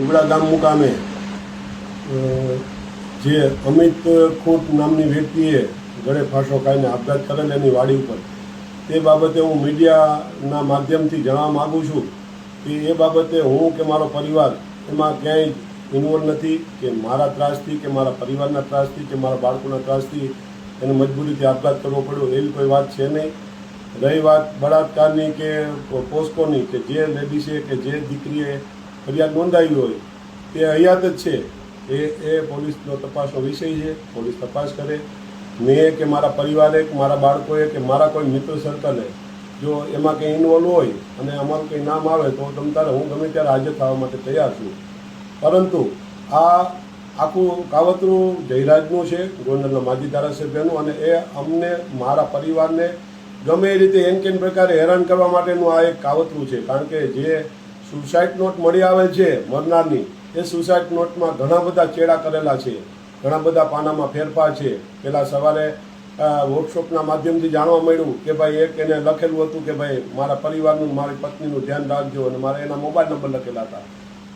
ઉબડા ગામ મુકામે જે અમિત ખૂટ નામની વ્યક્તિએ ગળે ફાંસો ખાઈને આપઘાત કરેલ એની વાડી ઉપર, તે બાબતે હું મીડિયાના માધ્યમથી જણાવવા માગું છું કે એ બાબતે હું કે મારો પરિવાર એમાં ક્યાંય ઇન્વોલ્વ નથી, કે મારા ત્રાસથી કે મારા પરિવારના ત્રાસથી કે મારા બાળકોના ત્રાસથી એને મજબૂરીથી આપઘાત કરવો પડ્યો એવી કોઈ વાત છે નહીં. રહી વાત બળાત્કારની કે પોસ્કોની, કે જે લેડીસે કે જે દીકરીએ ફરિયાદ નોંધાવી હોય તે હયાત જ છે, એ પોલીસનો તપાસનો વિષય છે. પોલીસ તપાસ કરે. મેં કે મારા પરિવારે કે મારા બાળકોએ કે મારા કોઈ મિત્ર સર્કલે જો એમાં કંઈ ઇન્વોલ્વ હોય અને અમારું કંઈ નામ આવે તો તમ તારે હું ગમે ત્યારે હાજર થવા માટે તૈયાર છું. પરંતુ આ આખું કાવતરું જયરાજનું છે, ગોંડલના માજી ધારાસભ્યનું, અને એ અમને મારા પરિવારને ગમે એ રીતે એન કેન પ્રકારે હેરાન કરવા માટેનું આ એક કાવતરું છે. કારણ કે જે સુસાઇડ નોટ મળી આવે છે મરનારની, એ સુસાઇડ નોટમાં ઘણા બધા ચેડા કરેલા છે, ઘણા બધા પાનામાં ફેરફાર છે. પહેલાં સવારે વર્કશોપના માધ્યમથી જાણવા મળ્યું કે ભાઈ એક એને લખેલું હતું કે ભાઈ મારા પરિવારનું, મારી પત્નીનું ધ્યાન રાખજો, અને મારે એના મોબાઈલ નંબર લખેલા હતા.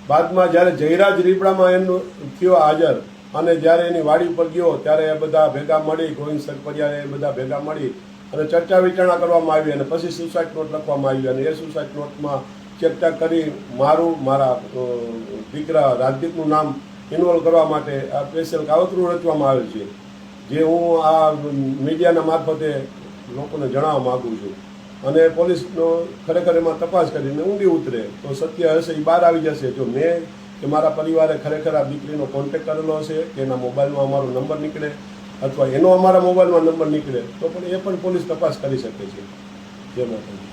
બાદમાં જ્યારે જયરાજ રીપડામાં એનું થયો હાજર અને જ્યારે એની વાડી પર ગયો ત્યારે એ બધા ભેગા મળી, ગોવિંદ સરપરિયા એ બધા ભેગા મળી અને ચર્ચા વિચારણા કરવામાં આવી અને પછી સુસાઇડ નોટ લખવામાં આવી. અને એ સુસાઇડ નોટમાં ચર્ચા કરી મારું, મારા દીકરા રાજદીપનું નામ ઇન્વોલ્વ કરવા માટે આ સ્પેશિયલ કાવતરું રચવામાં આવેલ છે, જે હું આ મીડિયાના મારફતે લોકોને જણાવવા માગું છું. અને પોલીસનો ખરેખર એમાં તપાસ કરીને ઊંડી ઉતરે તો સત્ય હશે એ બહાર આવી જશે. જો મેં કે મારા પરિવારે ખરેખર આ દીકરીનો કોન્ટેક્ટ કરેલો હશે, કે એના મોબાઈલમાં અમારો નંબર નીકળે અથવા એનો અમારા મોબાઈલમાં નંબર નીકળે તો પણ એ પણ પોલીસ તપાસ કરી શકે છે. જય માતાજી.